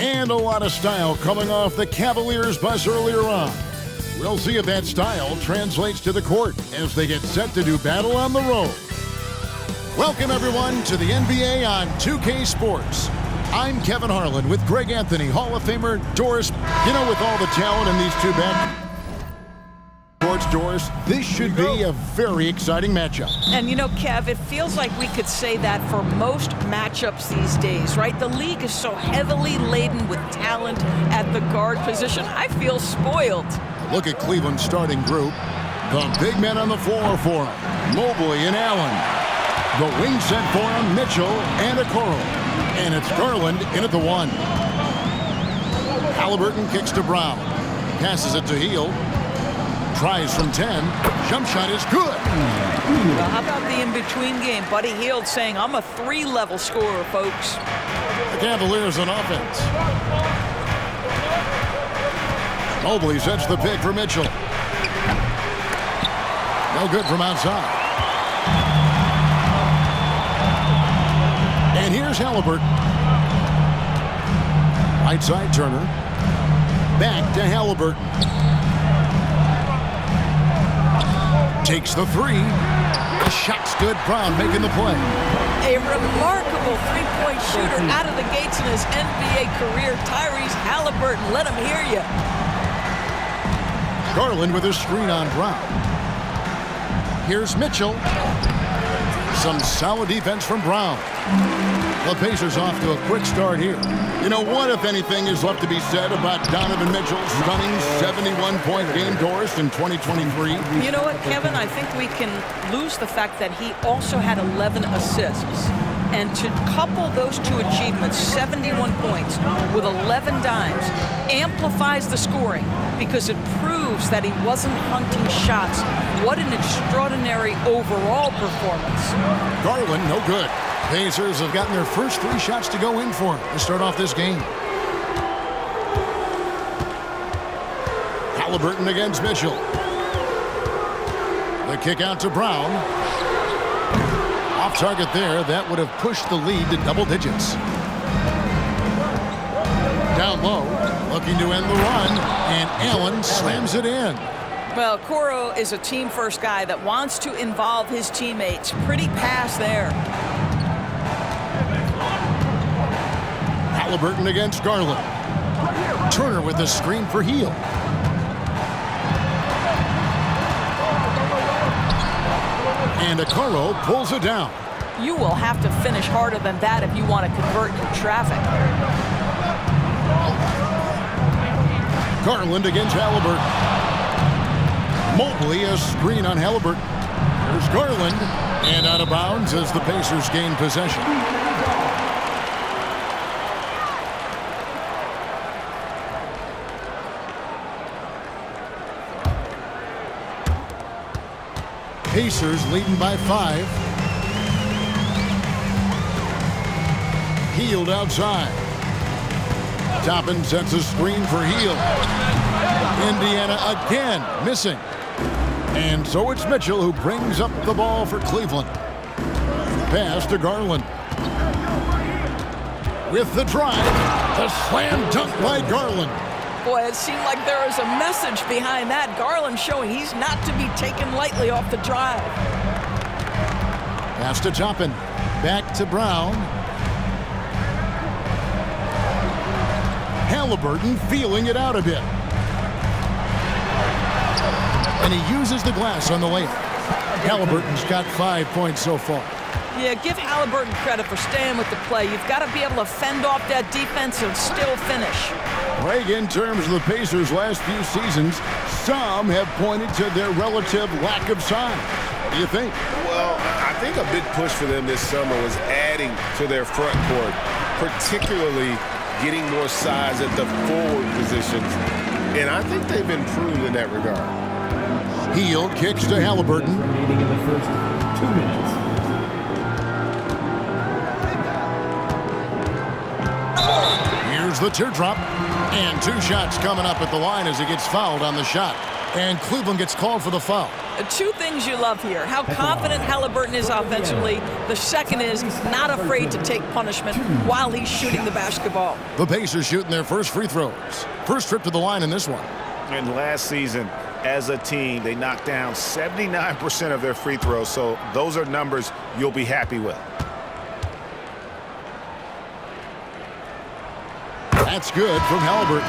And a lot of style coming off the Cavaliers bus earlier on. We'll see if that style translates to the court as they get set to do battle on the road. Welcome, everyone, to the NBA on 2K Sports. I'm Kevin Harlan with Greg Anthony, Hall of Famer Doris. You know, with all the talent in these two back courts, Doris, this should be a very exciting matchup. And you know, Kev, it feels like we could say that for most matchups these days, right? The league is so heavily laden with talent at the guard position. I feel spoiled. Look at Cleveland's starting group. The big men on the floor for him, Mobley and Allen. The wing set for him, Mitchell and Okoro. And it's Garland in at the 1. Halliburton kicks to Brown. Passes it to Hield. Tries from 10. Jump shot is good. Well, how about the in-between game? Buddy Hield saying, I'm a 3-level scorer, folks. The Cavaliers on offense. Mobley sets the pick for Mitchell. No good from outside. And here's Halliburton. Right side Turner. Back to Halliburton. Takes the 3. The shot's good. Brown making the play. A remarkable three-point shooter out of the gates in his NBA career. Tyrese Halliburton, let him hear you. Garland with a screen on Brown. Here's Mitchell. Some solid defense from Brown. The Pacers off to a quick start here. You know, what, if anything, is left to be said about Donovan Mitchell's stunning 71-point game, Doris, in 2023? You know what, Kevin? I think we can lose the fact that he also had 11 assists. And to couple those two achievements, 71 points with 11 dimes, amplifies the scoring because it proves that he wasn't hunting shots. What an extraordinary overall performance. Garland, no good. Pacers have gotten their first 3 shots to go in for him to start off this game. Halliburton against Mitchell. The kick out to Brown. Off target there. That would have pushed the lead to double digits. Down low, looking to end the run, and Allen slams it in. Well, Okoro is a team-first guy that wants to involve his teammates. Pretty pass there. Halliburton against Garland. Turner with the screen for Hield. And Okoro pulls it down. You will have to finish harder than that if you want to convert your traffic. Garland against Halliburton. Mobley a screen on Halliburton. There's Garland. And out of bounds as the Pacers gain possession. Pacers leading by 5. Hield outside. Toppin sets a screen for Hield. Indiana again missing. And so it's Mitchell who brings up the ball for Cleveland. Pass to Garland. With the drive, the slam dunk by Garland. Boy, it seemed like there was a message behind that. Garland showing he's not to be taken lightly off the drive. Pass to Toppin. Back to Brown. Halliburton feeling it out a bit. And he uses the glass on the layup. Halliburton's got 5 points so far. Yeah, give Halliburton credit for staying with the play. You've got to be able to fend off that defense and still finish. Greg, in terms of the Pacers' last few seasons, some have pointed to their relative lack of size. What do you think? Well, I think a big push for them this summer was adding to their front court, particularly getting more size at the forward positions. And I think they've improved in that regard. Hield kicks to Halliburton. Remaining in the first 2 minutes. Here's the teardrop. And 2 shots coming up at the line as he gets fouled on the shot. And Cleveland gets called for the foul. Two things you love here. How confident Halliburton is offensively. The second is not afraid to take punishment while he's shooting the basketball. The Pacers shooting their first free throws. First trip to the line in this one. And last season, as a team, they knocked down 79% of their free throws. So those are numbers you'll be happy with. That's good from Halliburton.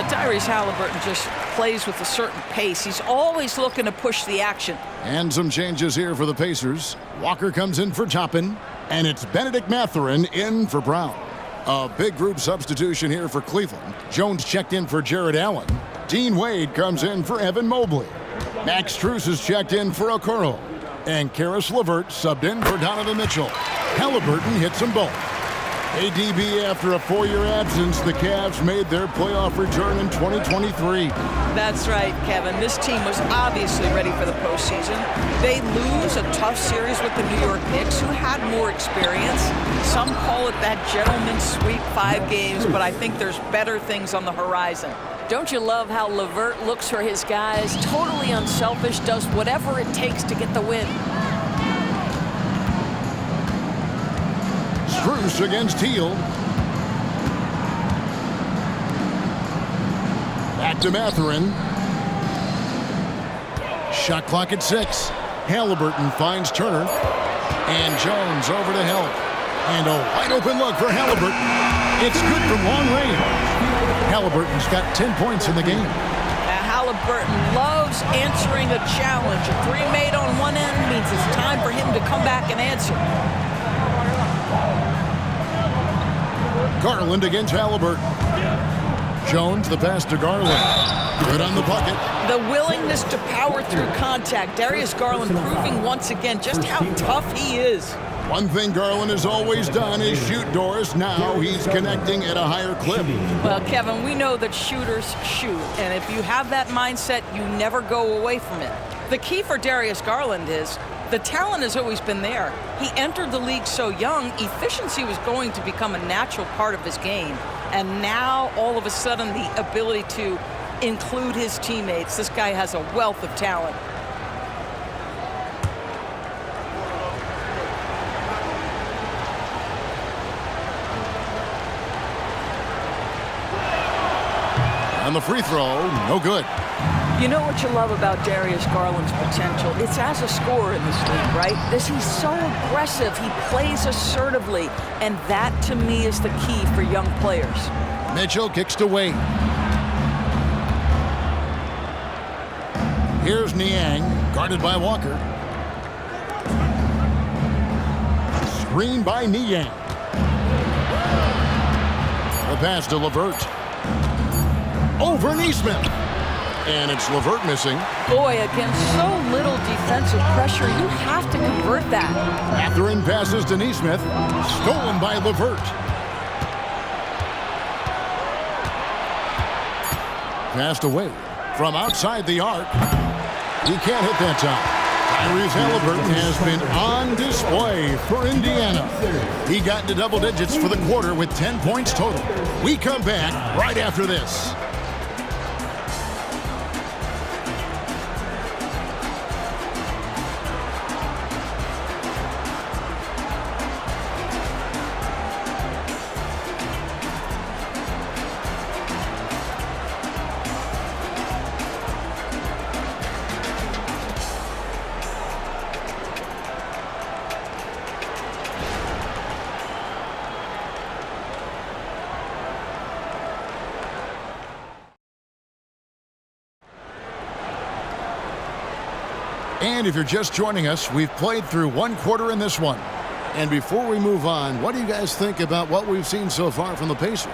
Tyrese Halliburton just plays with a certain pace. He's always looking to push the action. And some changes here for the Pacers. Walker comes in for Toppin, and it's Benedict Mathurin in for Brown. A big group substitution here for Cleveland. Jones checked in for Jared Allen. Dean Wade comes in for Evan Mobley. Max Strus is checked in for Okoro. And Karis LeVert subbed in for Donovan Mitchell. Halliburton hits them both. ADB, after a 4-year absence, the Cavs made their playoff return in 2023. That's right, Kevin. This team was obviously ready for the postseason. They lose a tough series with the New York Knicks, who had more experience. Some call it that gentleman's sweep, 5 games, but I think there's better things on the horizon. Don't you love how LeVert looks for his guys? Totally unselfish, does whatever it takes to get the win. Strus against Teal. Back to Mathurin. Shot clock at 6. Halliburton finds Turner. And Jones over to help. And a wide open look for Halliburton. It's good from long range. Halliburton's got 10 points in the game. Halliburton loves answering a challenge. A 3 made on one end means it's time for him to come back and answer. Garland against Halliburton. Jones, the pass to Garland. Good on the bucket. The willingness to power through contact. Darius Garland proving once again just how tough he is. One thing Garland has always done is shoot, Doris. Now he's connecting at a higher clip. Well, Kevin, we know that shooters shoot, and if you have that mindset, you never go away from it. The key for Darius Garland is the talent has always been there. He entered the league so young, efficiency was going to become a natural part of his game. And now, all of a sudden, the ability to include his teammates. This guy has a wealth of talent. On the free throw, no good. You know what you love about Darius Garland's potential? It's as a scorer in this league, right? He's so aggressive. He plays assertively. And that, to me, is the key for young players. Mitchell kicks to Wade. Here's Niang, guarded by Walker. Screen by Niang. The pass to LeVert. Over Nesmith. And it's LeVert missing. Boy, against so little defensive pressure, you have to convert that. Mathurin passes to Nesmith. Stolen by LeVert. Passed away from outside the arc. He can't hit that time. Tyrese Halliburton has been on display for Indiana. He got into double digits for the quarter with 10 points total. We come back right after this. And if you're just joining us, we've played through one quarter in this one. And before we move on, what do you guys think about what we've seen so far from the Pacers?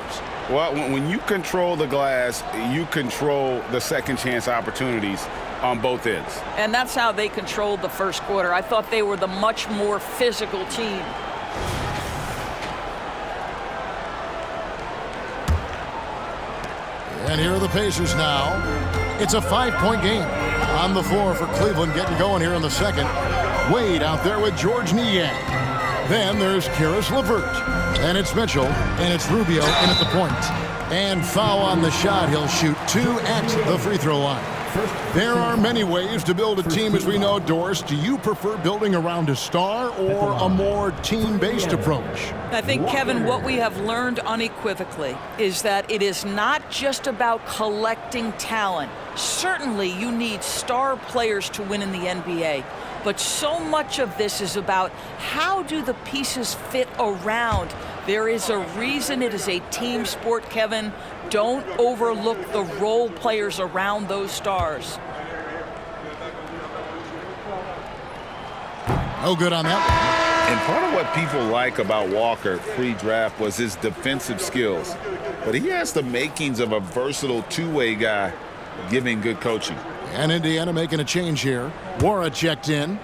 Well, when you control the glass, you control the second chance opportunities on both ends. And that's how they controlled the first quarter. I thought they were the much more physical team. And here are the Pacers now. It's a 5-point game. On the floor for Cleveland, getting going here in the second. Wade out there with George Niang. Then there's Karis LeVert. Then it's Mitchell, and it's Rubio in at the point. And foul on the shot. He'll shoot 2 at the free throw line. There are many ways to build a team, as we know, Doris. Do you prefer building around a star or a more team-based approach? I think, Kevin, what we have learned unequivocally is that it is not just about collecting talent. Certainly, you need star players to win in the NBA. But so much of this is about how do the pieces fit around. There is a reason it is a team sport, Kevin. Don't overlook the role players around those stars. No good on that. And part of what people like about Walker pre-draft was his defensive skills. But he has the makings of a versatile two-way guy giving good coaching. And Indiana making a change here. Wara checked in.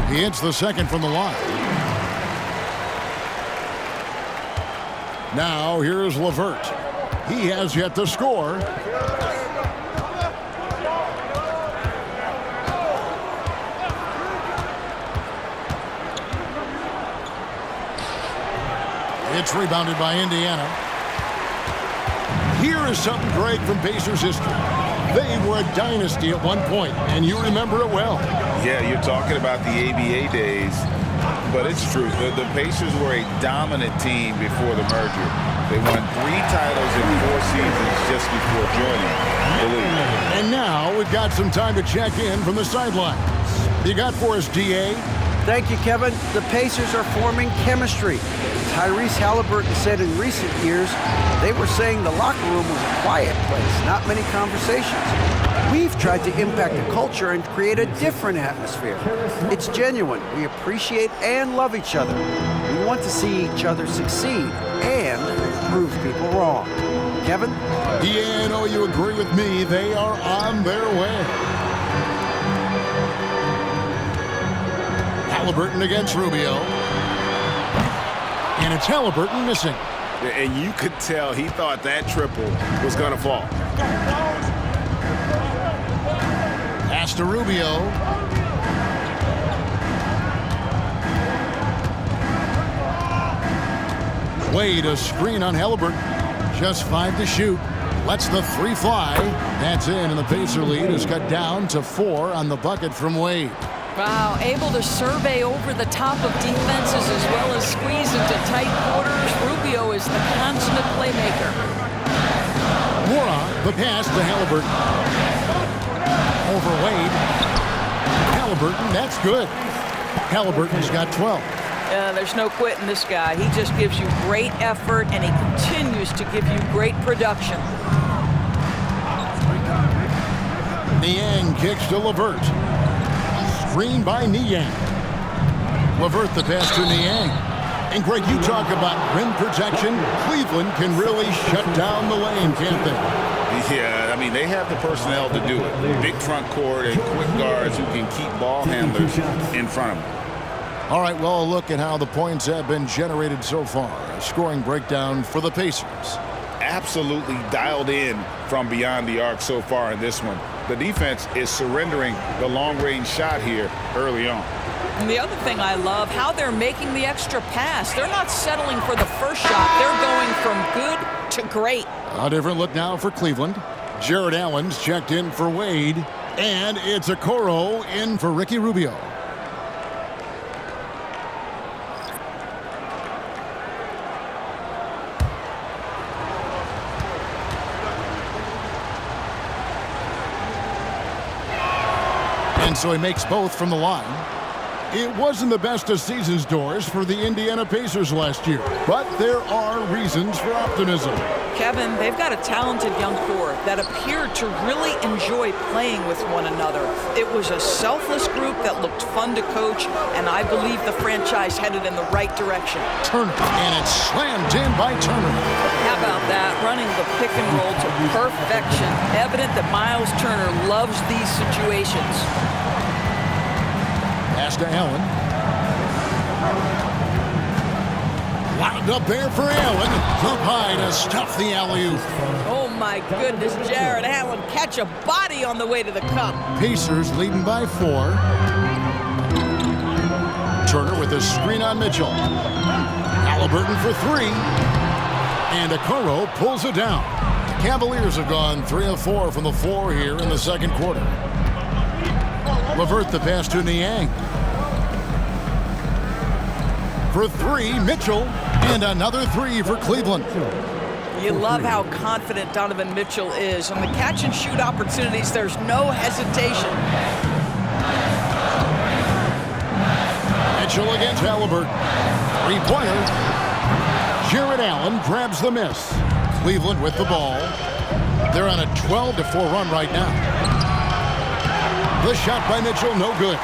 He hits the second from the line. Now here's LeVert. He has yet to score. It's rebounded by Indiana. Here is something great from Pacers history. They were a dynasty at one point, and you remember it well. Yeah, you're talking about the ABA days, but it's true. The Pacers were a dominant team before the merger. They won 3 titles in 4 seasons just before joining the league. And now we've got some time to check in from the sidelines. You got for us, DA? Thank you, Kevin. The Pacers are forming chemistry. Tyrese Halliburton said in recent years they were saying the locker room was a quiet place, not many conversations. We've tried to impact the culture and create a different atmosphere. It's genuine. We appreciate and love each other. We want to see each other succeed and prove people wrong. Kevin? Yeah, I know you agree with me. They are on their way. Halliburton against Rubio. And it's Halliburton missing. And you could tell he thought that triple was going to fall. Pass to Rubio. Wade, a screen on Halliburton. Just 5 to shoot. Lets the 3 fly. That's in, and the Pacer lead is cut down to 4 on the bucket from Wade. Wow, able to survey over the top of defenses as well as squeeze into tight quarters. Rubio is the consummate playmaker. Wara, the pass to Halliburton. Over Wade. Halliburton, that's good. Halliburton's got 12. There's no quitting this guy. He just gives you great effort, and he continues to give you great production. Niang kicks to LeVert. Screen by Niang. LeVert the pass to Niang. And Greg, you talk about rim protection. Cleveland can really shut down the lane, can't they? Yeah, I mean, they have the personnel to do it. Big front court and quick guards who can keep ball handlers in front of them. All right, well, a look at how the points have been generated so far. A scoring breakdown for the Pacers. Absolutely dialed in from beyond the arc so far in this one. The defense is surrendering the long-range shot here early on. And the other thing I love, how they're making the extra pass. They're not settling for the first shot. They're going from good to great. A different look now for Cleveland. Jared Allen's checked in for Wade. And it's Okoro in for Ricky Rubio. And so he makes both from the line. It wasn't the best of seasons, Doris, for the Indiana Pacers last year, but there are reasons for optimism. Kevin, they've got a talented young core that appeared to really enjoy playing with one another. It was a selfless group that looked fun to coach, and I believe the franchise headed in the right direction. Turner, and it's slammed in by Turner. How about that? Running the pick and roll to perfection. Evident that Miles Turner loves these situations. Pass to Allen. Wound up there for Allen. Up high to stuff the alley-oop. Oh, my goodness. Jared Allen catch a body on the way to the cup. Pacers leading by 4. Turner with a screen on Mitchell. Halliburton for three. And Okoro pulls it down. The Cavaliers have gone 3 of 4 from the floor here in the second quarter. LeVert the pass to Niang. For three, Mitchell. And another three for Cleveland. You love how confident Donovan Mitchell is. On the catch-and-shoot opportunities, there's no hesitation. Mitchell against Halliburton. Three-pointer. Jarrett Allen grabs the miss. Cleveland with the ball. They're on a 12-4 run right now. The shot by Mitchell, no good.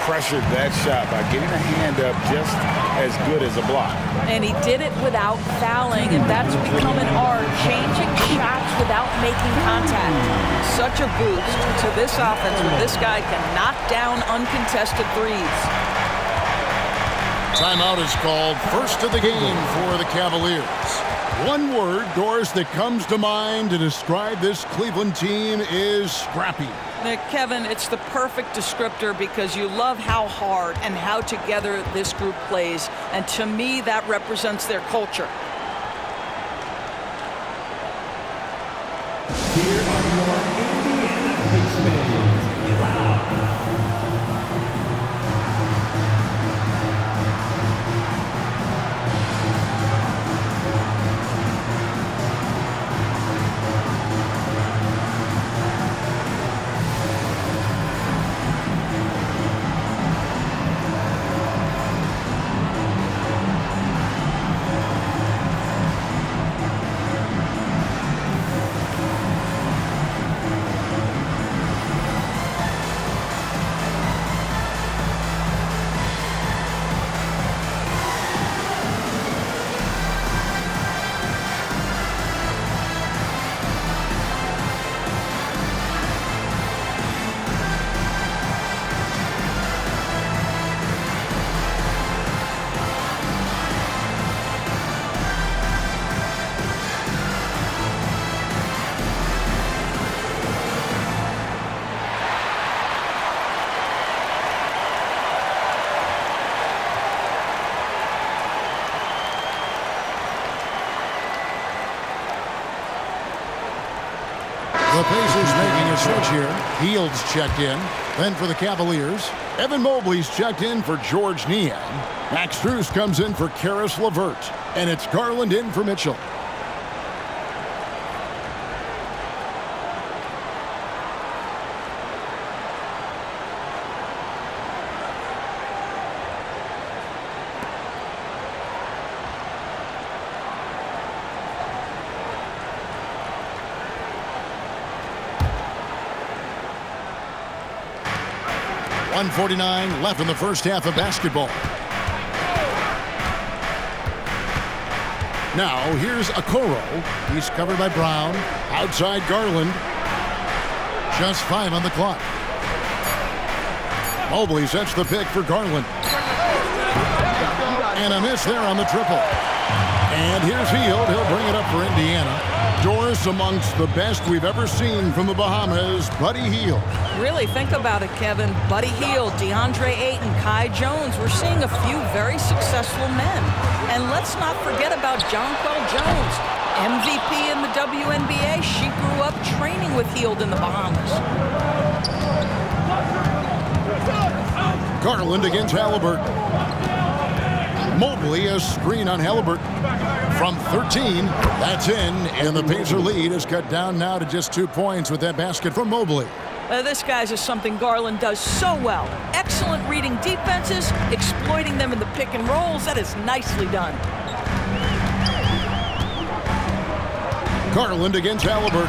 Pressured that shot by getting a hand up just as good as a block. And he did it without fouling, and that's become an art, changing shots without making contact. Such a boost to this offense when this guy can knock down uncontested threes. Timeout is called. First of the game for the Cavaliers. One word, Doris, that comes to mind to describe this Cleveland team is scrappy. Kevin, it's the perfect descriptor because you love how hard and how together this group plays. And to me, that represents their culture. Here are your Indiana Pacers. Wow. The Pacers making a switch here. Hield's checked in. Then for the Cavaliers, Evan Mobley's checked in for George Niang. Max Strus comes in for Caris LeVert. And it's Garland in for Mitchell. .149 left in the first half of basketball. Now here's Okoro. He's covered by Brown. Outside Garland. Just 5 on the clock. Mobley sets the pick for Garland. And a miss there on the triple. And here's Hield. He'll bring it up for Indiana. Doris, amongst the best we've ever seen from the Bahamas, Buddy Hield. Really think about it, Kevin. Buddy Hield, DeAndre Ayton, Kai Jones. We're seeing a few very successful men. And let's not forget about Jonquel Jones, MVP in the WNBA. She grew up training with Hield in the Bahamas. Garland against Halliburton. Mobley, a screen on Halliburton. From 13, that's in, and the Pacer lead is cut down now to just 2 points with that basket from Mobley. This guy's is something Garland does so well. Excellent reading defenses, exploiting them in the pick and rolls. That is nicely done. Garland against Halliburton.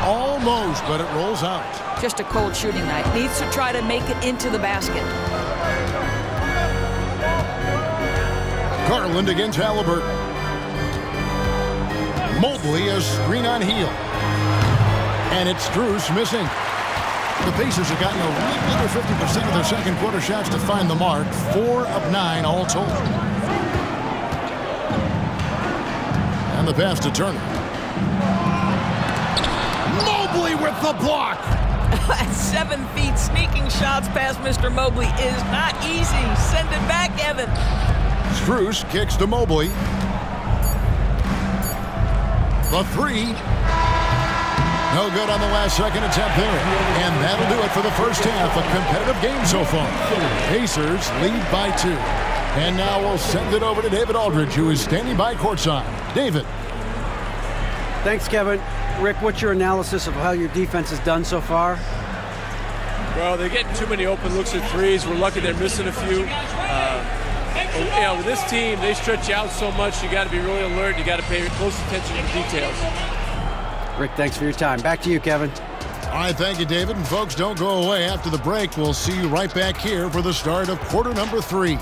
Almost, but it rolls out. Just a cold shooting night. Needs to try to make it into the basket. Garland against Halliburton. Mobley, a screen on Hield. And it's Strus missing. The Pacers have gotten a little under 50% of their second quarter shots to find the mark. 4 of 9 all told. And the pass to Turner. Mobley with the block. At 7 feet, sneaking shots past Mr. Mobley is not easy. Send it back, Evan. Strus kicks to Mobley. The three. No good on the last second attempt there. And that'll do it for the first half. A competitive game so far. Pacers lead by 2. And now we'll send it over to David Aldridge, who is standing by courtside. David. Thanks, Kevin. Rick, what's your analysis of how your defense has done so far? Well, they're getting too many open looks at threes. We're lucky they're missing a few. With this team, they stretch you out so much, you got to be really alert. You got to pay close attention to the details. Rick, thanks for your time. Back to you, Kevin. All right, thank you, David. And folks, don't go away. After the break, we'll see you right back here for the start of quarter number 3.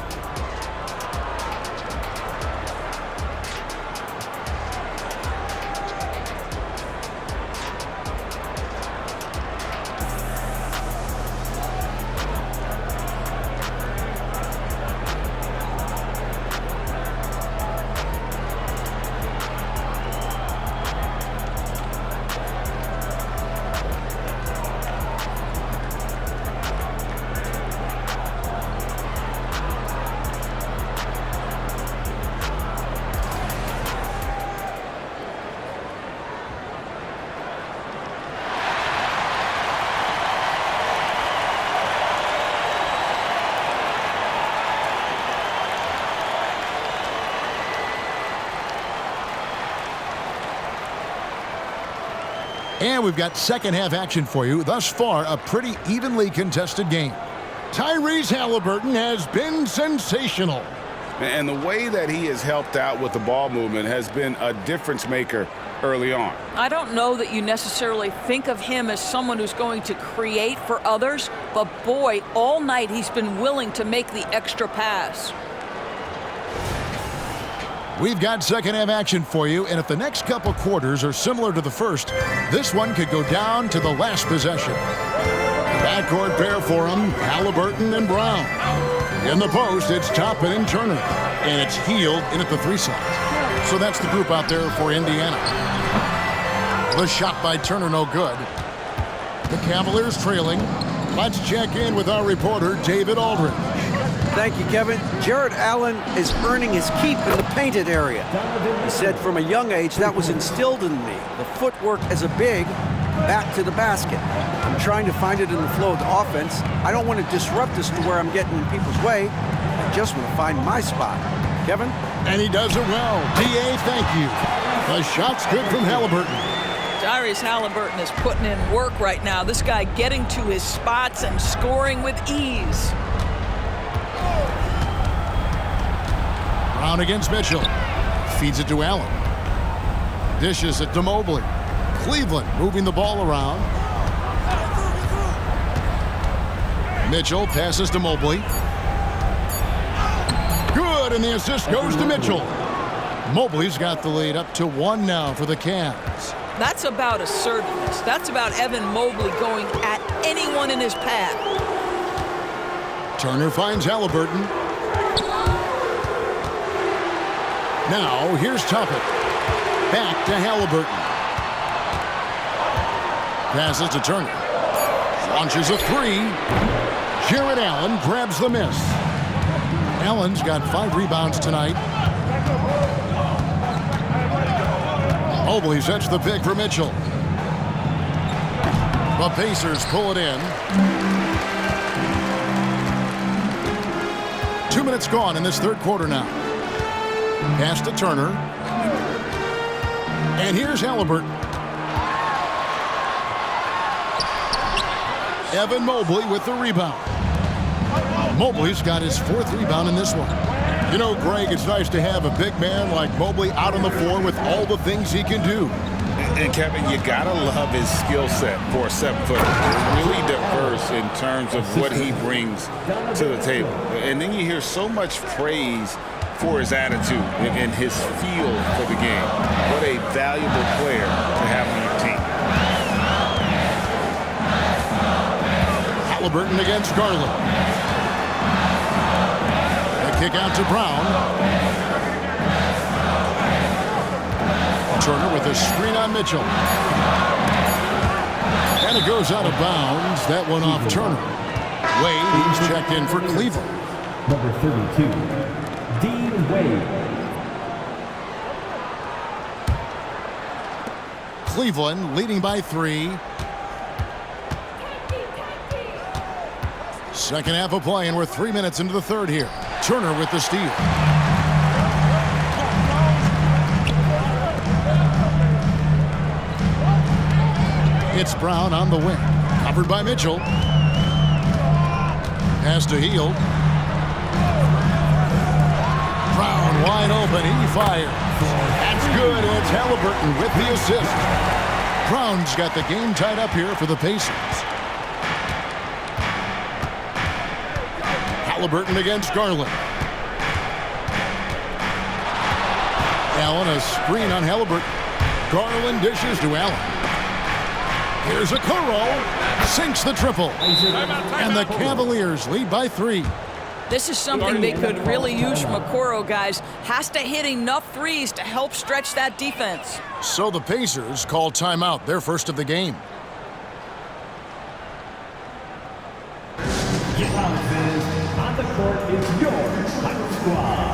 And we've got second half action for you. Thus far, a pretty evenly contested game. Tyrese Haliburton has been sensational. And the way that he has helped out with the ball movement has been a difference maker early on. I don't know that you necessarily think of him as someone who's going to create for others, but boy, all night he's been willing to make the extra pass. We've got second half action for you, and if the next couple quarters are similar to the first, this one could go down to the last possession. Backcourt pair for him, Haliburton and Brown. In the post, it's Toppin and Turner, and it's Hield in at the 3 slot. So that's the group out there for Indiana. The shot by Turner, no good. The Cavaliers trailing. Let's check in with our reporter, David Aldridge. Thank you, Kevin. Jared Allen is earning his keep in the painted area. He said from a young age that was instilled in me. The footwork as a big, back to the basket. I'm trying to find it in the flow of the offense. I don't want to disrupt this to where I'm getting in people's way. I just want to find my spot. Kevin? And he does it well. D.A., thank you. The shot's good from Haliburton. Tyrese Haliburton is putting in work right now. This guy getting to his spots and scoring with ease. Brown against Mitchell. Feeds it to Allen. Dishes it to Mobley. Cleveland moving the ball around. Mitchell passes to Mobley. Good, and the assist goes to Mitchell. Mobley's got the lead up to 1 now for the Cavs. That's about assertiveness. That's about Evan Mobley going at anyone in his path. Turner finds Haliburton. Now, here's Toppin. Back to Haliburton. Passes to Turner. Launches a 3. Jared Allen grabs the miss. Allen's got 5 rebounds tonight. Mobley sets the pick for Mitchell. The Pacers pull it in. 2 minutes gone in this third quarter now. Pass to Turner. And here's Haliburton. Evan Mobley with the rebound. Mobley's got his 4th rebound in this one. You know, Greg, it's nice to have a big man like Mobley out on the floor with all the things he can do. And Kevin, you gotta love his skill set for a 7-footer. It's really diverse in terms of what he brings to the table. And then you hear so much praise for his attitude and his feel for the game. What a valuable player to have on your team. Haliburton against Garland. The kick out to Brown. Turner with a screen on Mitchell. And it goes out of bounds. That one off Turner. Wade, he's checked in for Cleveland. Number 32, Dean Wade. Cleveland leading by 3. Second half of play, and we're 3 minutes into the third here. Turner with the steal. It's Brown on the wing. Covered by Mitchell. Pass to Hield. Brown wide open. He fires. That's good. And it's Haliburton with the assist. Brown's got the game tied up here for the Pacers. Haliburton against Garland. Allen, a screen on Haliburton. Garland dishes to Allen. Here's Okoro. Sinks the triple. And the Cavaliers lead by 3. This is something they could really use from Okoro, guys. Has to hit enough threes to help stretch that defense. So the Pacers call timeout, their first of the game. On the court is your Tiger Squad.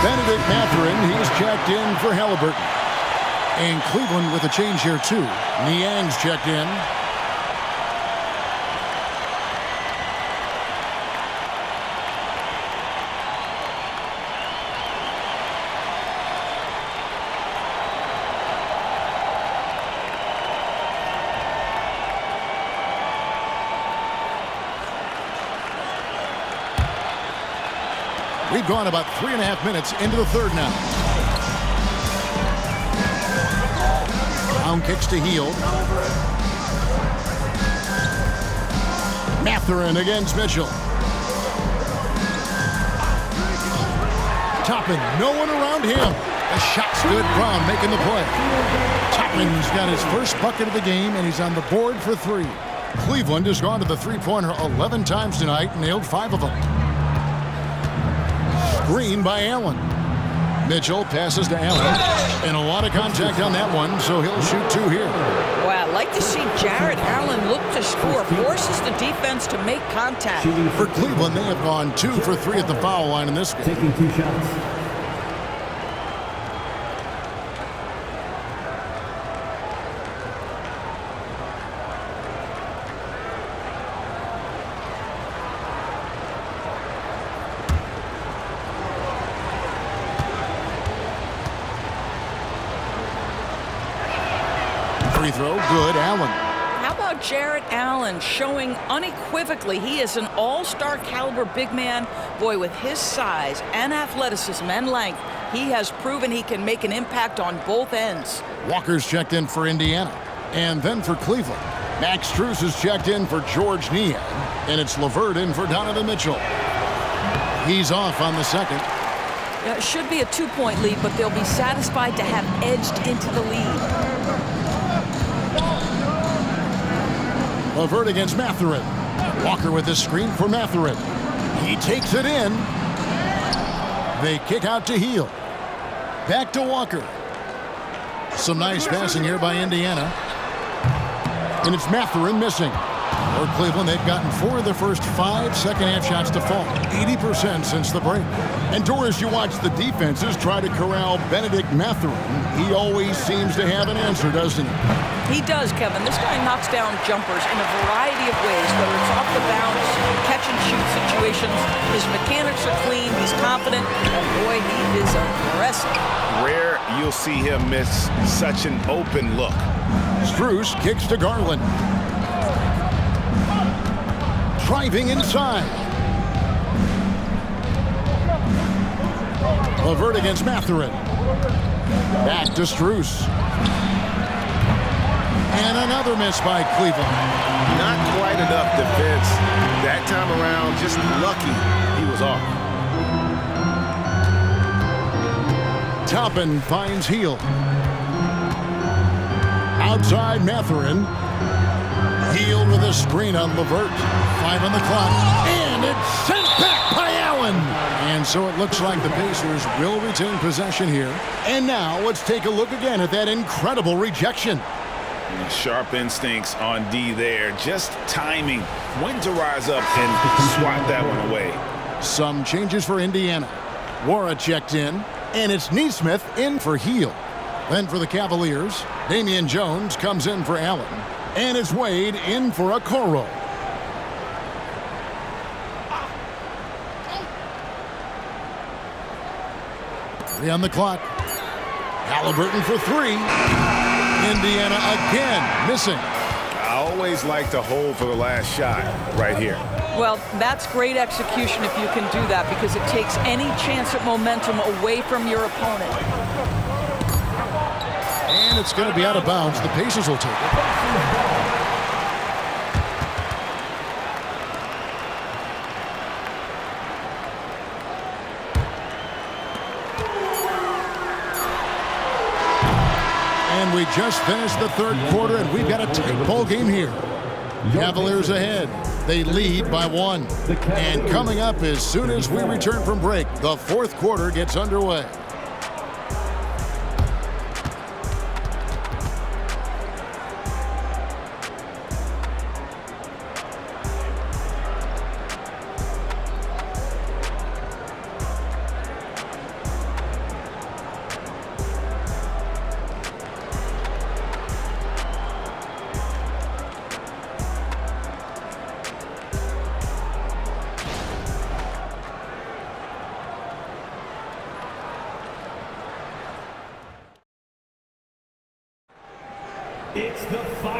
Benedict Mathurin, he's checked in for Haliburton. And Cleveland with a change here, too. Niang's checked in. We've gone about 3.5 minutes into the third now. Brown kicks to Hield. Mathurin against Mitchell. Toppin, no one around him. The shot's good. Brown making the play. Toppin's got his first bucket of the game, and he's on the board for 3. Cleveland has gone to the three-pointer 11 times tonight and nailed 5 of them. Screen by Allen. Mitchell passes to Allen. And a lot of contact on that one, so he'll shoot 2 here. Wow, I'd like to see Jarrett Allen look to score. Forces the defense to make contact. For Cleveland, they have gone 2 for 3 at the foul line in this game. Taking 2 shots. Free throw, good, Allen. How about Jarrett Allen showing unequivocally he is an all-star caliber big man? Boy, with his size and athleticism and length, he has proven he can make an impact on both ends. Walker's checked in for Indiana. And then for Cleveland, Max Strus is checked in for George Niang. And it's LeVert in for Donovan Mitchell. He's off on the second. It should be a 2-point lead, but they'll be satisfied to have edged into the lead. LeVert against Mathurin. Walker with his screen for Mathurin. He takes it in. They kick out to Hield. Back to Walker. Some nice passing here by Indiana. And it's Mathurin missing. For Cleveland, they've gotten 4 of their first 5 second-half shots to fall, 80% since the break. And Doris, you watch the defenses try to corral Benedict Mathurin. He always seems to have an answer, doesn't he? He does, Kevin. This guy knocks down jumpers in a variety of ways, whether it's off the bounce, catch-and-shoot situations. His mechanics are clean. He's confident. And boy, he is aggressive. Rare you'll see him miss such an open look. Strus kicks to Garland. Driving inside. LeVert against Mathurin. Back to Strus. And another miss by Cleveland. Not quite enough defense. That time around, just lucky he was off. Toppin finds Hield. Outside Mathurin. Hield with a screen on LeVert. 5 on the clock. And it's sent back by Allen. And so it looks like the Pacers will retain possession here. And now let's take a look again at that incredible rejection. Sharp instincts on D there. Just timing when to rise up and swat that one away. Some changes for Indiana. Wara checked in. And it's Nesmith in for Hield. Then for the Cavaliers, Damian Jones comes in for Allen. And it's Wade in for Okoro. Three on the clock. Halliburton for 3. Indiana again missing. I always like to hold for the last shot right here. Well, that's great execution if you can do that, because it takes any chance at momentum away from your opponent. And it's going to be out of bounds. The Pacers will take it. And we just finished the third quarter, and we've got a tight ball game here. Cavaliers ahead. They lead by 1. And coming up as soon as we return from break, the fourth quarter gets underway.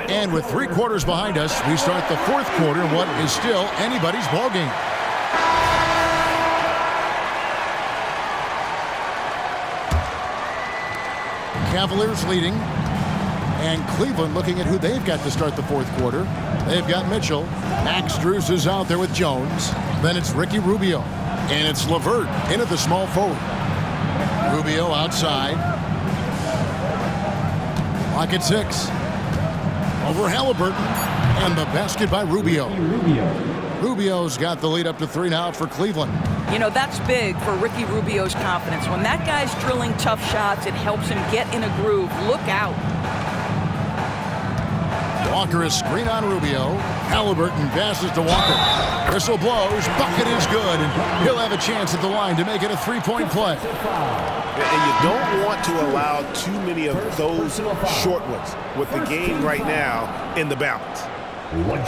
And with 3 quarters behind us, we start the fourth quarter in what is still anybody's ballgame. Cavaliers leading, and Cleveland looking at who they've got to start the fourth quarter. They've got Mitchell. Max Strus is out there with Jones. Then it's Ricky Rubio. And it's LeVert into the small forward. Rubio outside. Lock at 6. Over Halliburton, and the basket by Rubio. Rubio's got the lead up to 3 now for Cleveland. You know, that's big for Ricky Rubio's confidence. When that guy's drilling tough shots, it helps him get in a groove. Look out. Walker is screen on Rubio. Halliburton passes to Walker. Whistle blows. Bucket is good, and he'll have a chance at the line to make it a 3-point play. And you don't want to allow too many of those short ones with the game right now in the balance.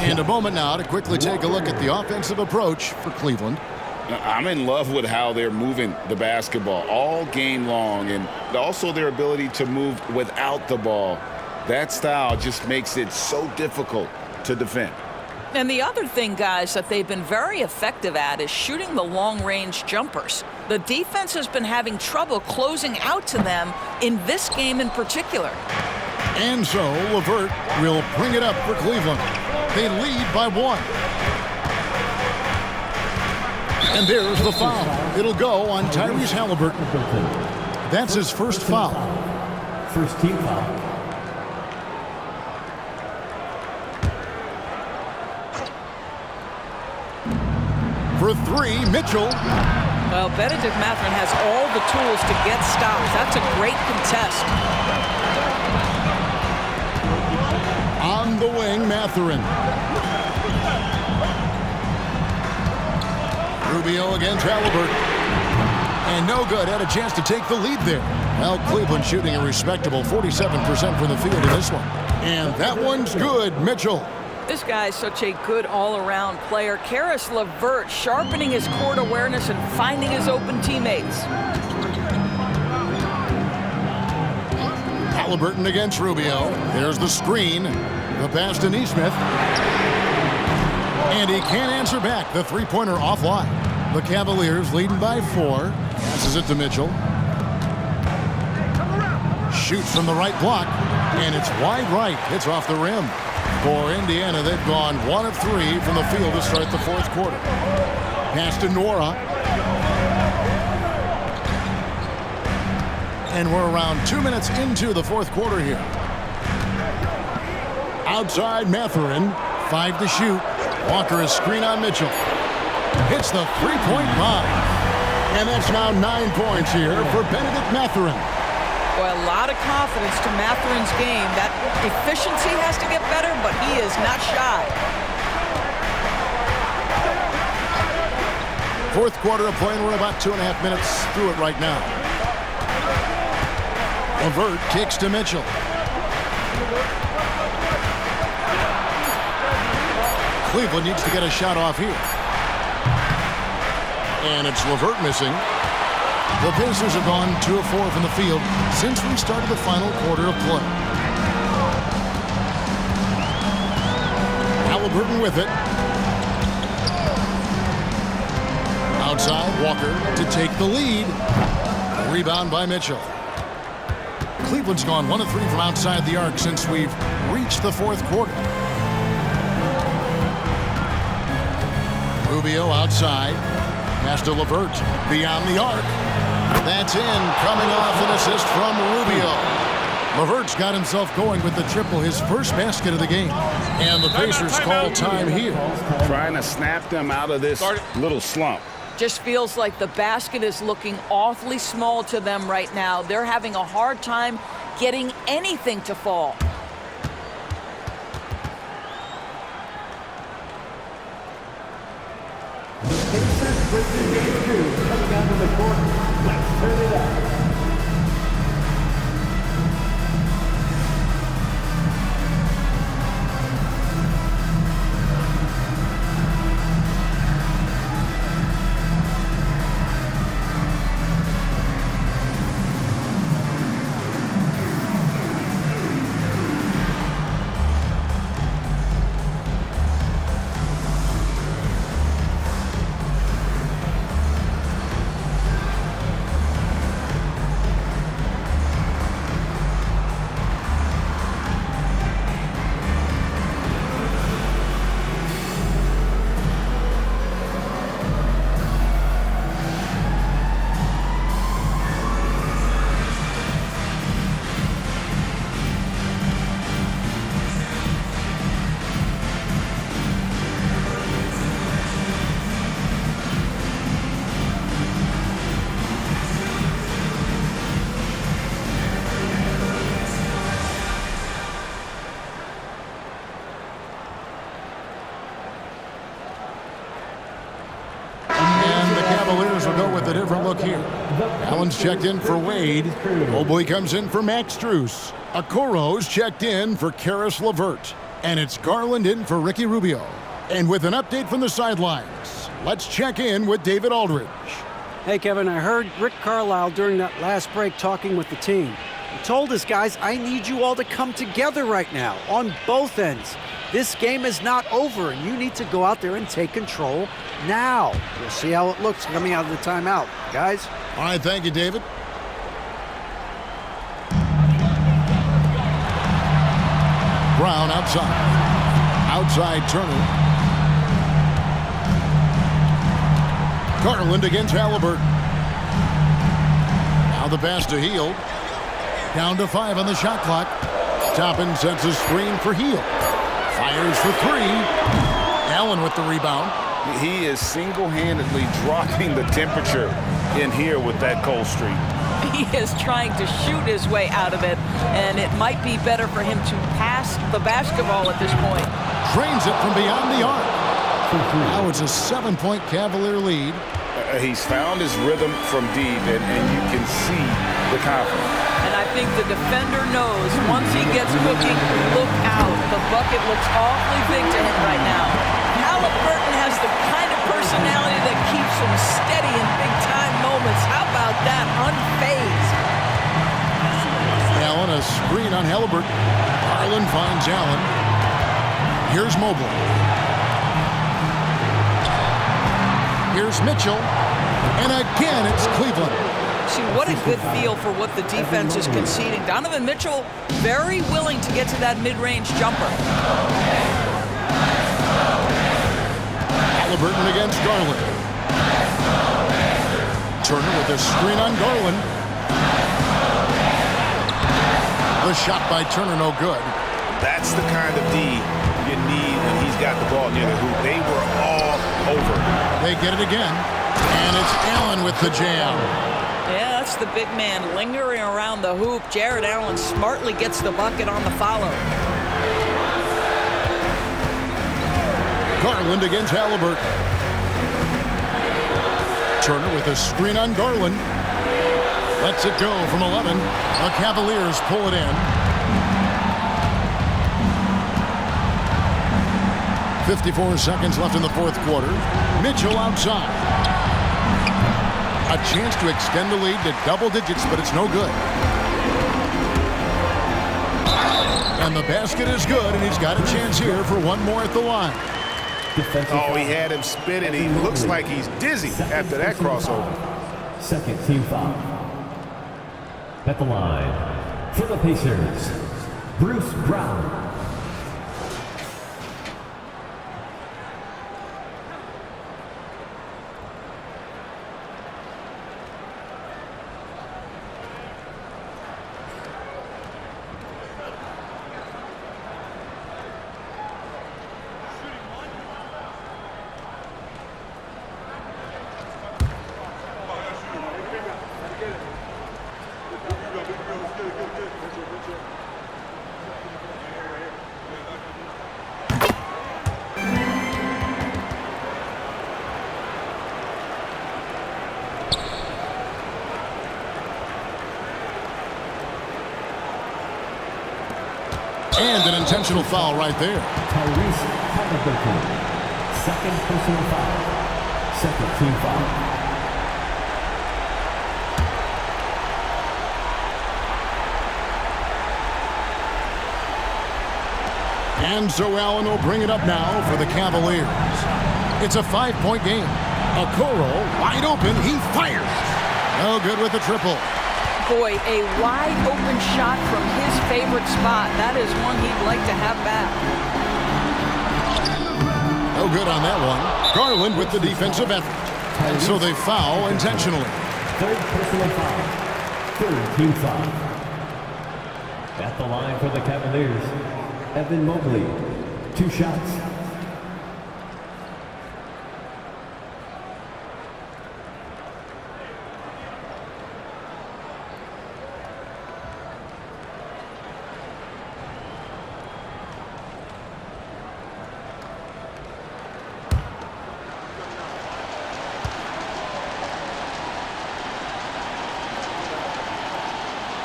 And a moment now to quickly take a look at the offensive approach for Cleveland. I'm in love with how they're moving the basketball all game long, and also their ability to move without the ball. That style just makes it so difficult to defend. And the other thing, guys, that they've been very effective at is shooting the long-range jumpers. The defense has been having trouble closing out to them in this game in particular. And so LeVert will bring it up for Cleveland. They lead by 1. And there's the foul. It'll go on Tyrese Halliburton. That's his first foul. First team foul. For 3, Mitchell. Well, Benedict Mathurin has all the tools to get stops. That's a great contest. On the wing, Mathurin. Rubio against Halliburton. And no good. Had a chance to take the lead there. Well, Cleveland shooting a respectable 47% from the field in this one. And that one's good. Mitchell. This guy is such a good all-around player. Caris LeVert sharpening his court awareness and finding his open teammates. Halliburton against Rubio. There's the screen. The pass to Nesmith. And he can't answer back. The three-pointer offline. The Cavaliers leading by 4. Passes it to Mitchell. Shoots from the right block. And it's wide right. Hits off the rim. For Indiana, they've gone 1 of 3 from the field to start the fourth quarter. Pass to Nora. And we're around 2 minutes into the fourth quarter here. Outside Mathurin. 5 to shoot. Walker is screen on Mitchell. Hits the three-point line. And that's now 9 points here for Benedict Mathurin. Boy, a lot of confidence to Mathurin's game. That efficiency has to get better, but he is not shy. Fourth quarter of play, and we're about 2.5 minutes through it right now. LeVert kicks to Mitchell. Cleveland needs to get a shot off here. And it's LeVert missing. The Pacers have gone 2 of 4 from the field since we started the final quarter of play. Halliburton with it. Outside, Walker to take the lead. Rebound by Mitchell. Cleveland's gone 1 of 3 from outside the arc since we've reached the fourth quarter. Rubio outside. Pass to LeVert. Beyond the arc. That's in. Coming off an assist from Rubio. LeVert's got himself going with the triple, his first basket of the game. And the Pacers call time here. Trying to snap them out of this little slump. Just feels like the basket is looking awfully small to them right now. They're having a hard time getting anything to fall. Switching game 2, coming out of the court. Let's turn it up. A different look here. Allen's checked in for Wade. Mobley comes in for Max Strus. Okoro's checked in for Caris LeVert. And it's Garland in for Ricky Rubio. And with an update from the sidelines, let's check in with David Aldridge. Hey, Kevin, I heard Rick Carlisle during that last break talking with the team. He told his guys, I need you all to come together right now on both ends. This game is not over, and you need to go out there and take control now. We'll see how it looks coming out of the timeout. Guys? All right, thank you, David. Brown outside. Outside Turner. Garland against Halliburton. Now the pass to Hield. Down to 5 on the shot clock. Toppin sets a screen for Hield. Fires for 3. Allen with the rebound. He is single-handedly dropping the temperature in here with that cold streak. He is trying to shoot his way out of it, and it might be better for him to pass the basketball at this point. Drains it from beyond the arc. Now it's a 7-point Cavalier lead. He's found his rhythm from deep, and you can see the confidence. And I think the defender knows once he gets cooking, look out. The bucket looks awfully big to him right now. Halliburton has the kind of personality that keeps him steady in big-time moments. How about that? Unfazed. Allen, a screen on Halliburton. Garland finds Allen. Here's Mobley. Here's Mitchell. And again, it's Cleveland. See, what a good feel for what the defense is conceding. Donovan Mitchell very willing to get to that mid-range jumper. Halliburton against Garland. Turner with a screen on Garland. The shot by Turner, no good. That's the kind of D you need when he's got the ball near the hoop. They were all over. They get it again. And it's Allen with the jam. Yeah, that's the big man lingering around the hoop. Jared Allen smartly gets the bucket on the follow. Garland against Halliburton. Turner with a screen on Garland. Lets it go from 11. The Cavaliers pull it in. 54 seconds left in the fourth quarter. Mitchell outside. A chance to extend the lead to double digits, but it's no good. And the basket is good, and he's got a chance here for one more at the line. Oh, he had him spinning. He looks like he's dizzy after that crossover. Second team foul. At the line for the Pacers, Bruce Brown. And an intentional foul right there. Tyrese Halliburton. Second personal foul. Second team foul. And so Allen will bring it up now for the Cavaliers. It's a 5-point game. Okoro wide open. He fires. No good with the triple. Boy, a wide-open shot from his favorite spot. That is one he'd like to have back. No good on that one. Garland with the defensive effort. And so they foul intentionally. Third personal foul. Third team foul. At the line for the Cavaliers, Evan Mobley. 2 shots.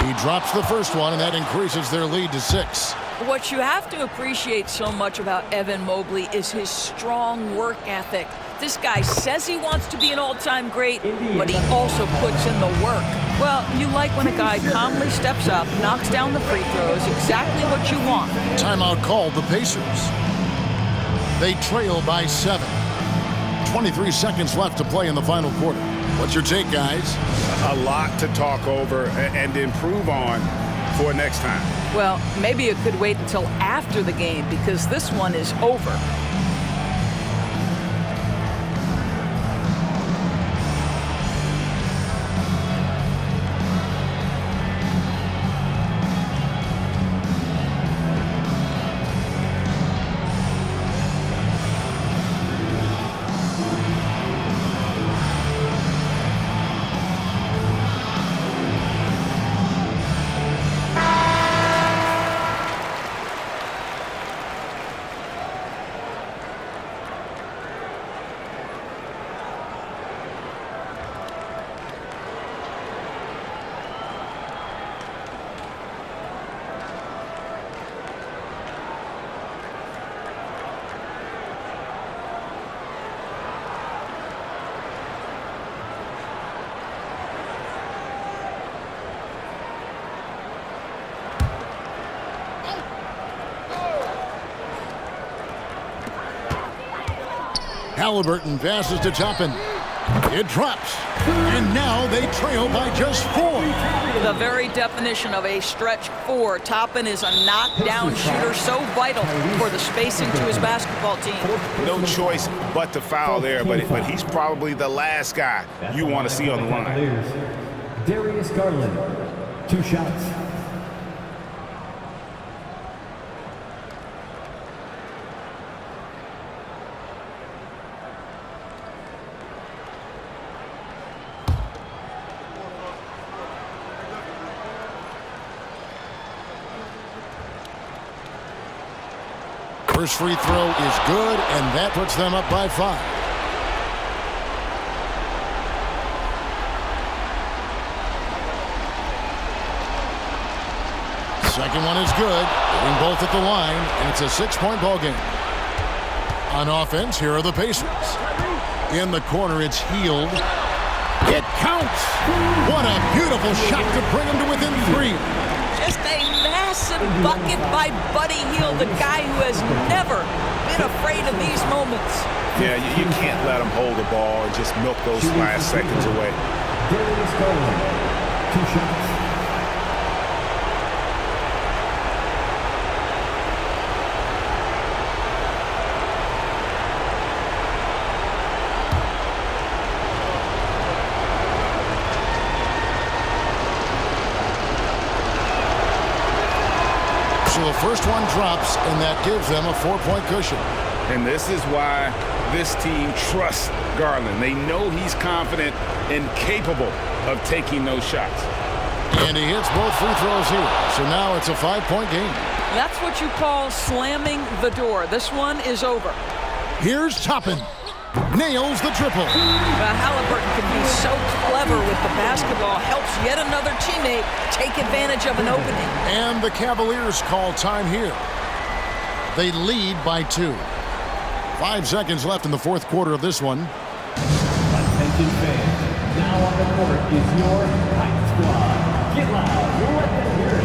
He drops the first one, and that increases their lead to 6. What you have to appreciate so much about Evan Mobley is his strong work ethic. This guy says he wants to be an all-time great, but he also puts in the work. Well, you like when a guy calmly steps up, knocks down the free throws, exactly what you want. Timeout called the Pacers. They trail by 7. 23 seconds left to play in the final quarter. What's your take, guys? A lot to talk over and improve on for next time. Well, maybe it could wait until after the game because this one is over. Halliburton passes to Toppin. It drops. And now they trail by just 4. The very definition of a stretch 4. Toppin is a knockdown shooter, so vital for the spacing to his basketball team. No choice but to foul there, but he's probably the last guy you want to see on the line. Darius Garland, 2 shots. First free throw is good, and that puts them up by 5. Second one is good, hitting both at the line, and it's a 6-point ball game. On offense, here are the Pacers. In the corner, it's Hield. It counts! What a beautiful shot to bring him to within 3. Just a massive bucket by Buddy Hield, the guy who has never been afraid of these moments. Yeah, you can't let him hold the ball and just milk those last seconds away. Darius Garland, 2 shots. So the first one drops, and that gives them a 4-point cushion. And this is why this team trusts Garland. They know he's confident and capable of taking those shots. And he hits both free throws here. So now it's a 5-point game. That's what you call slamming the door. This one is over. Here's Toppin. Nails the triple. Halliburton can be so clever with the basketball. Helps yet another teammate take advantage of an opening. And the Cavaliers call time here. They lead by 2. 5 seconds left in the fourth quarter of this one. Attention fans, now on the court is your Kite Squad. Get loud, let them hear it.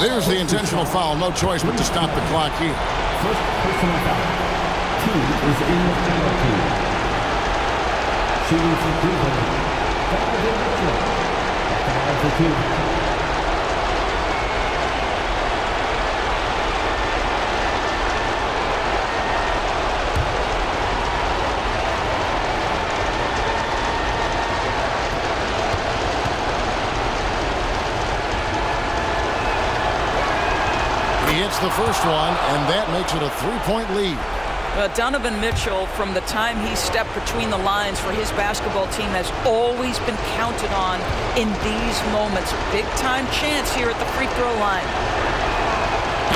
There's the intentional foul. No choice but to stop the clock here. First personal foul. 2 is in the penalty. Shooting for Cleveland. Donovan Mitchell. Foul for 2. He hits the first one, and that makes it a 3-point lead. Donovan Mitchell, from the time he stepped between the lines for his basketball team, has always been counted on in these moments. Big-time chance here at the free throw line.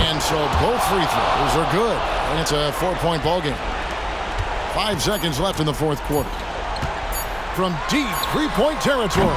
And so both free throws are good, and it's a 4-point ball game. 5 seconds left in the fourth quarter. From deep 3-point territory,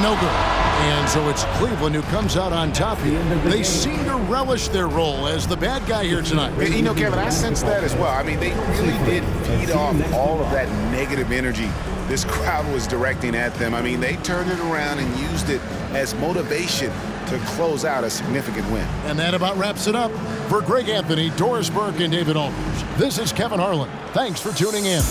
no good. And so it's Cleveland who comes out on top here. They seem to relish their role as the bad guy here tonight. You know, Kevin, I sense that as well. I mean, they really did feed off all of that negative energy this crowd was directing at them. I mean, they turned it around and used it as motivation to close out a significant win. And that about wraps it up. For Greg Anthony, Doris Burke, and David Aldridge, this is Kevin Harlan. Thanks for tuning in.